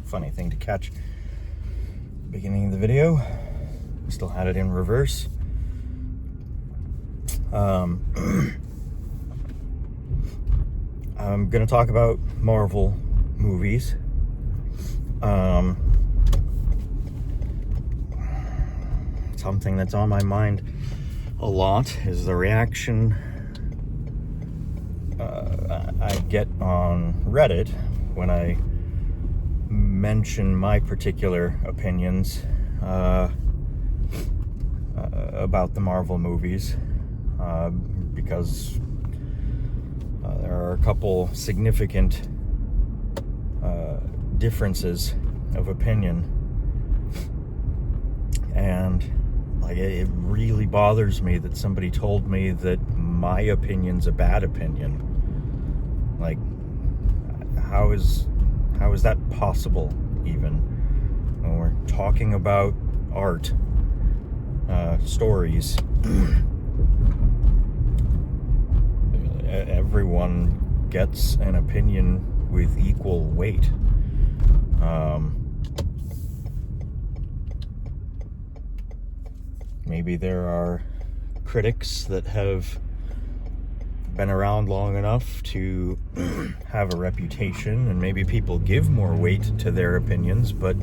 Funny thing to catch. Beginning of the video, still had it in reverse. I'm gonna talk about Marvel movies. Something that's on my mind a lot is the reaction I get on Reddit when I mention my particular opinions about the Marvel movies, because there are a couple significant differences of opinion, and it really bothers me that somebody told me that my opinion's a bad opinion. Like, how is that possible, even when we're talking about art, stories? Everyone gets an opinion with equal weight. Maybe there are critics that have been around long enough to have a reputation, and maybe people give more weight to their opinions, but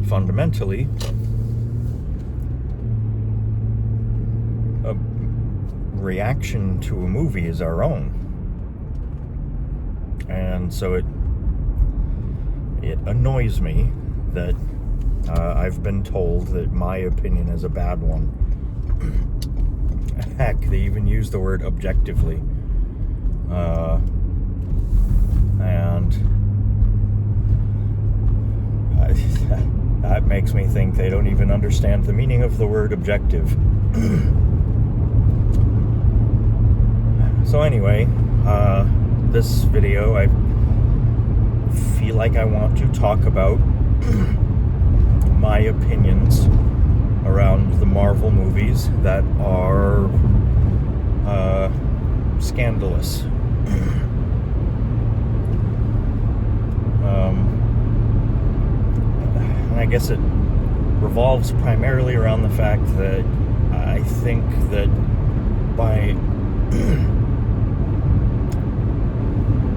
fundamentally, a reaction to a movie is our own. And so it annoys me that I've been told that my opinion is a bad one. Heck, they even use the word objectively. And that makes me think they don't even understand the meaning of the word objective. So anyway, this video, I feel like I want to talk about my opinions around the Marvel movies that are scandalous. And I guess it revolves primarily around the fact that I think that by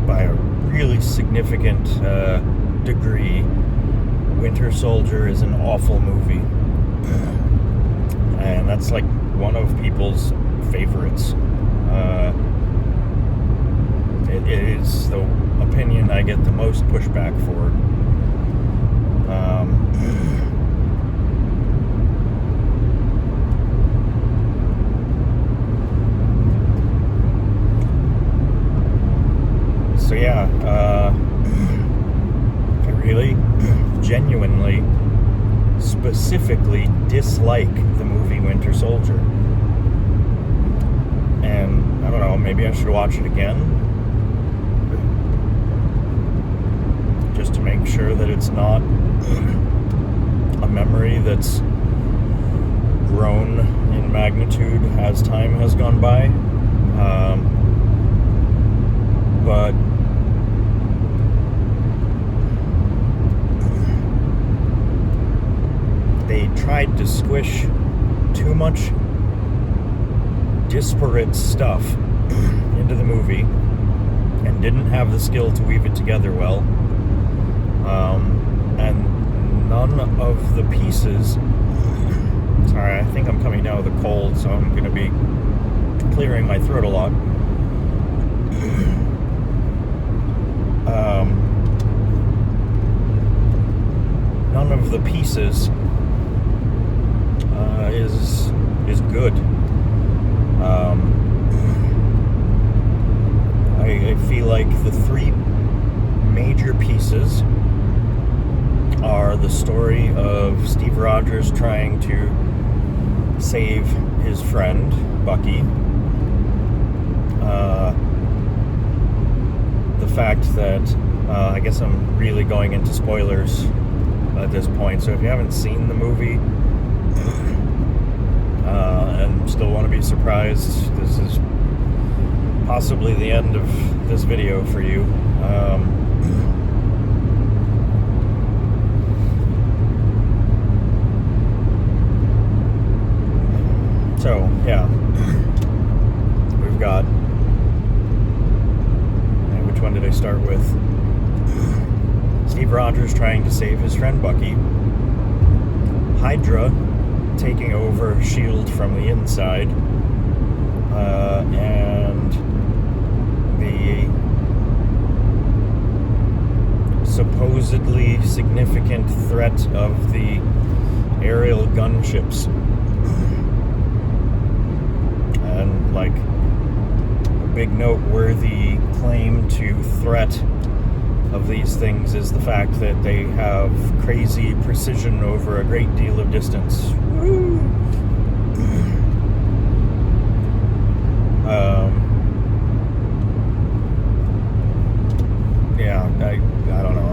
a really significant degree, Winter Soldier is an awful movie. And that's like one of people's favorites. It is the opinion I get the most pushback for. So yeah, I really genuinely, specifically dislike the movie Winter Soldier. And I don't know, maybe I should watch it again, just to make sure that it's not a memory that's grown in magnitude as time has gone by. But they tried to squish too much disparate stuff into the movie and didn't have the skill to weave it together well. And none of the pieces... Sorry, I think I'm coming down with a cold, so I'm going to be clearing my throat a lot. None of the pieces is good. I feel like the three major pieces are the story of Steve Rogers trying to save his friend, Bucky. The fact that, I guess I'm really going into spoilers at this point, so if you haven't seen the movie and still want to be surprised, this is possibly the end of this video for you. Steve Rogers trying to save his friend Bucky. Hydra taking over S.H.I.E.L.D. from the inside. And the supposedly significant threat of the aerial gunships. And like a big noteworthy claim to threat of these things is the fact that they have crazy precision over a great deal of distance. Woo! Yeah, I don't know.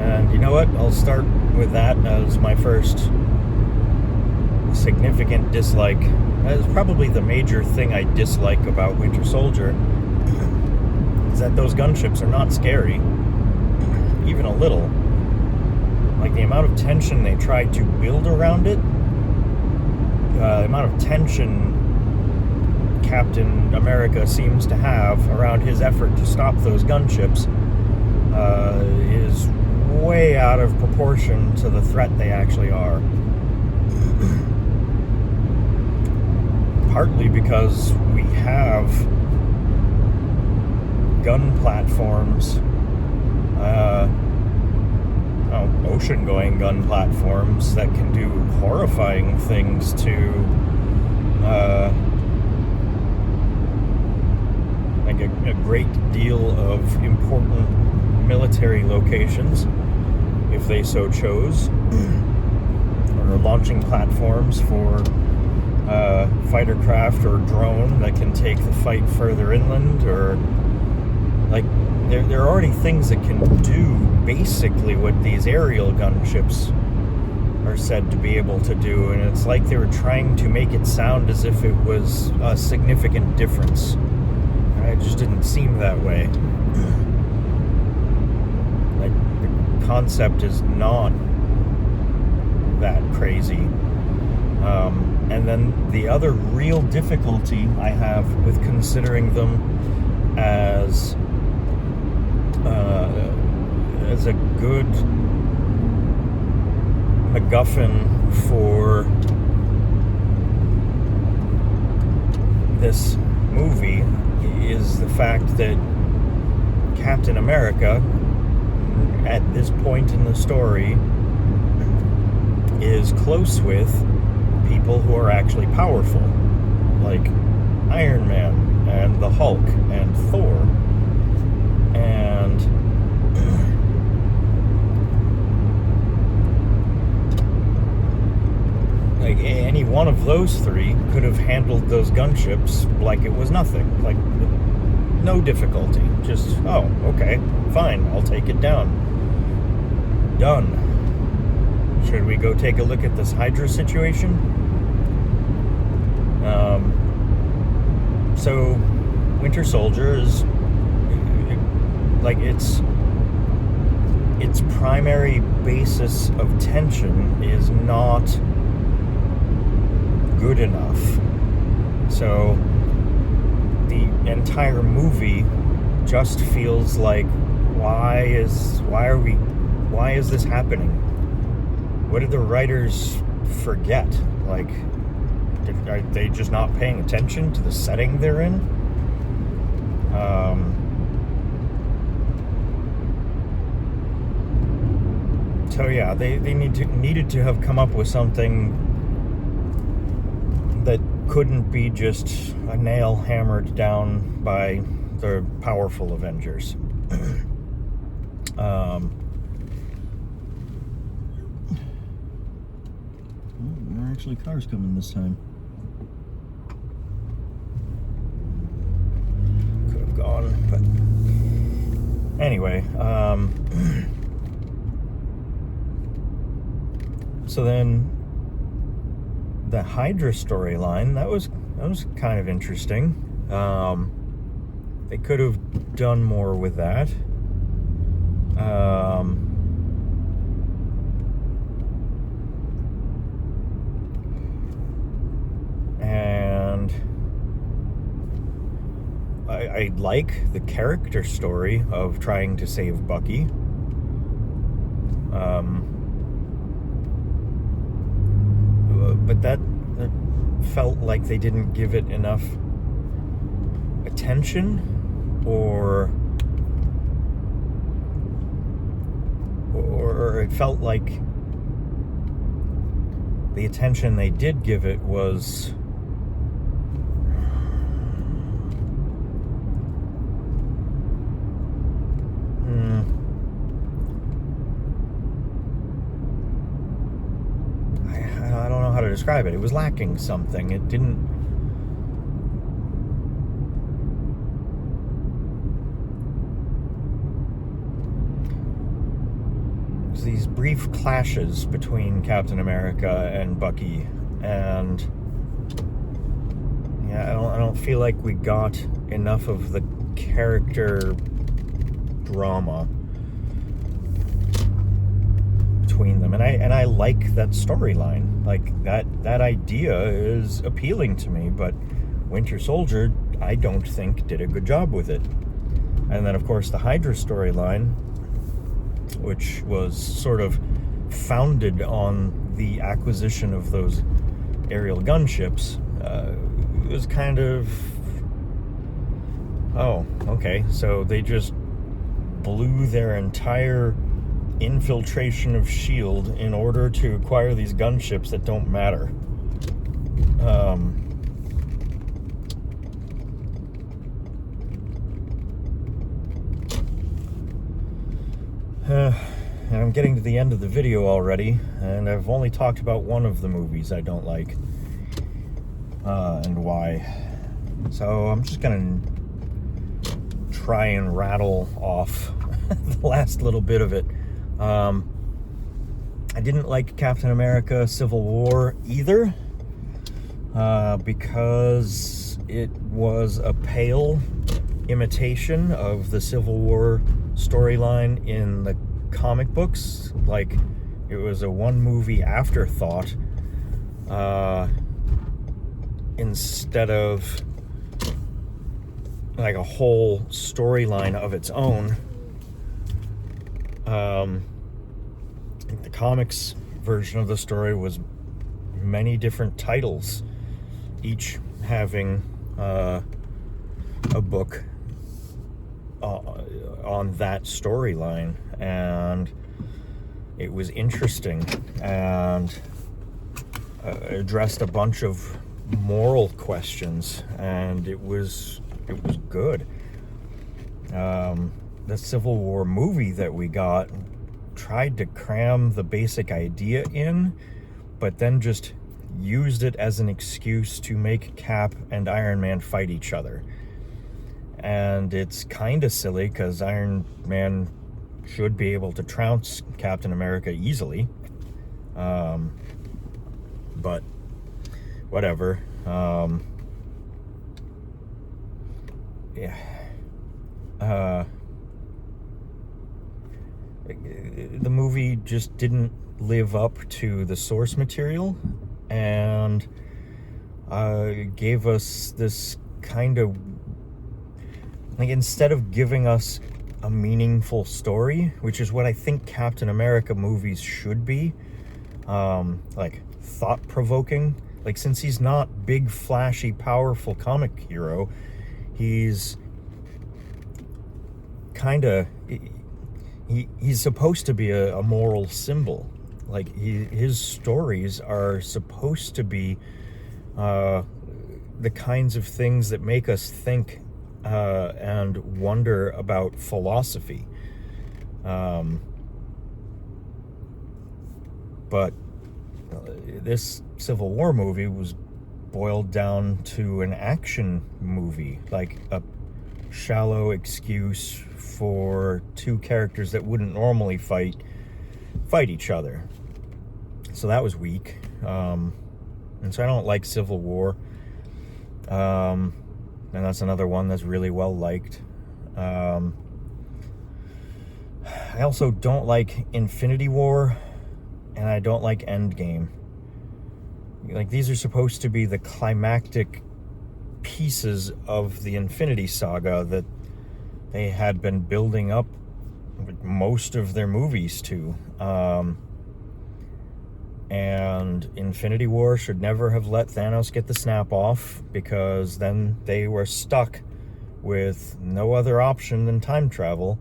And you know what? I'll start with that as my first significant dislike. That is probably the major thing I dislike about Winter Soldier, is that those gunships are not scary, even a little. Like the amount of tension they tried to build around it, the amount of tension Captain America seems to have around his effort to stop those gunships is way out of proportion to the threat they actually are. Partly because we have gun platforms, ocean-going gun platforms that can do horrifying things to like a great deal of important military locations, if they so chose, or launching platforms for fighter craft or drone that can take the fight further inland, or like there are already things that can do basically what these aerial gunships are said to be able to do, and it's like they were trying to make it sound as if it was a significant difference. It just didn't seem that way. Like the concept is not that crazy. And then the other real difficulty I have with considering them as a good MacGuffin for this movie is the fact that Captain America, at this point in the story, is close with people who are actually powerful, like Iron Man and the Hulk and Thor, and like any one of those three could have handled those gunships like it was nothing, like no difficulty. Just, oh, okay, fine, I'll take it down. Done. Should we go take a look at this Hydra situation? So Winter Soldier is like its primary basis of tension is not good enough. So the entire movie just feels like, why is this happening? What did the writers forget? Like, are they just not paying attention to the setting they're in? So yeah, they needed to have come up with something that couldn't be just a nail hammered down by the powerful Avengers. There are actually cars coming this time. Could have gone, but anyway. So then the Hydra storyline, that was kind of interesting. They could have done more with that. And I like the character story of trying to save Bucky. But that felt like they didn't give it enough attention, or it felt like the attention they did give it was I don't know how to describe it. It was lacking something. It didn't. These brief clashes between Captain America and Bucky, and yeah, I don't feel like we got enough of the character drama between them, and I like that storyline. Like that idea is appealing to me, but Winter Soldier, I don't think, did a good job with it. And then of course the Hydra storyline, which was sort of founded on the acquisition of those aerial gunships, was kind of, oh, okay, so they just blew their entire infiltration of S.H.I.E.L.D. in order to acquire these gunships that don't matter. And I'm getting to the end of the video already, and I've only talked about one of the movies I don't like, and why. So I'm just gonna try and rattle off the last little bit of it. I didn't like Captain America Civil War either, because it was a pale imitation of the Civil War storyline in the comic books. Like, it was a one movie afterthought, instead of like a whole storyline of its own. The comics version of the story was many different titles, each having a book on that storyline, and it was interesting and addressed a bunch of moral questions, and it was good. The Civil War movie that we got tried to cram the basic idea in, but then just used it as an excuse to make Cap and Iron Man fight each other. And it's kind of silly, because Iron Man should be able to trounce Captain America easily. But whatever. Yeah. The movie just didn't live up to the source material, and gave us this kind of, like, instead of giving us a meaningful story, which is what I think Captain America movies should be, like thought-provoking. Like, since he's not big, flashy, powerful comic hero, he's kind of, he's supposed to be a moral symbol. Like, his stories are supposed to be the kinds of things that make us think and wonder about philosophy. But this Civil War movie was boiled down to an action movie, like a shallow excuse for two characters that wouldn't normally fight each other. So that was weak. And so I don't like Civil War. And that's another one that's really well liked. I also don't like Infinity War, and I don't like Endgame. Like, these are supposed to be the climactic pieces of the Infinity Saga that they had been building up most of their movies to. And Infinity War should never have let Thanos get the snap off, because then they were stuck with no other option than time travel.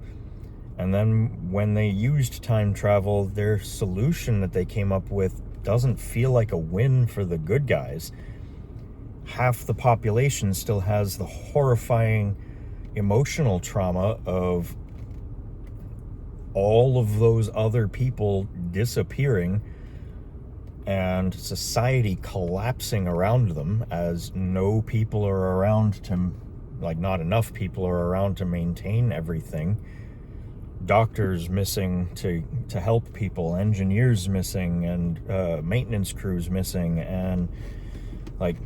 And then when they used time travel, their solution that they came up with doesn't feel like a win for the good guys. Half the population still has the horrifying emotional trauma of all of those other people disappearing and society collapsing around them, as no people are around to, like, not enough people are around to maintain everything. Doctors missing to help people, engineers missing, and maintenance crews missing, and like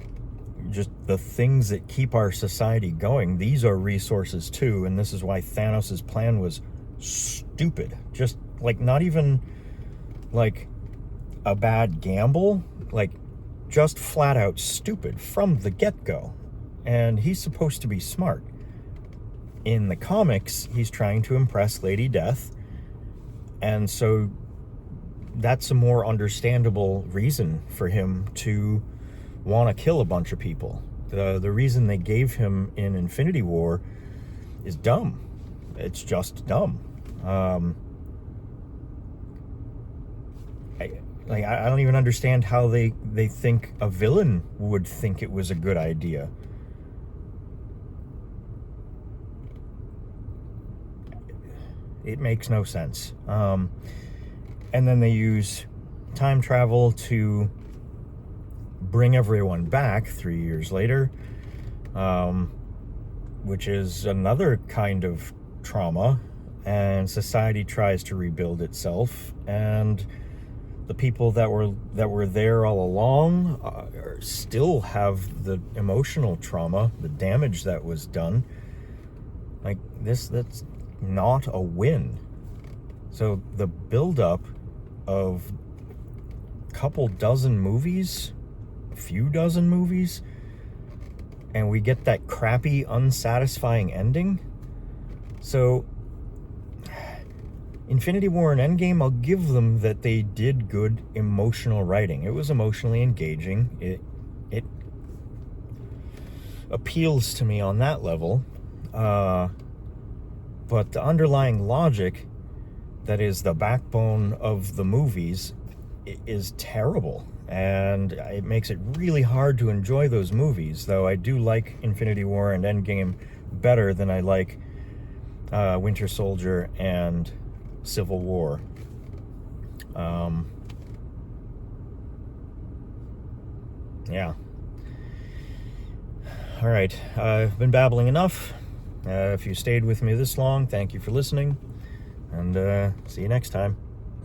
just the things that keep our society going. These are resources too, and this is why Thanos' plan was stupid. Just like, not even like a bad gamble, like just flat out stupid from the get-go. And he's supposed to be smart. In the comics, he's trying to impress Lady Death, and so that's a more understandable reason for him to want to kill a bunch of people. The reason they gave him in Infinity War is dumb. It's just dumb. I don't even understand how they think a villain would think it was a good idea. It makes no sense. And then they use time travel to bring everyone back 3 years later, which is another kind of trauma, and society tries to rebuild itself, and the people that were there all along still have the emotional trauma, the damage that was done. Like that's not a win. So the build-up of a couple dozen movies, a few dozen movies, and we get that crappy, unsatisfying ending. So Infinity War and Endgame, I'll give them that they did good emotional writing. It was emotionally engaging. It appeals to me on that level. But the underlying logic that is the backbone of the movies is terrible. And it makes it really hard to enjoy those movies, though I do like Infinity War and Endgame better than I like Winter Soldier and Civil War. Yeah. All right. I've been babbling enough. If you stayed with me this long, thank you for listening. And see you next time.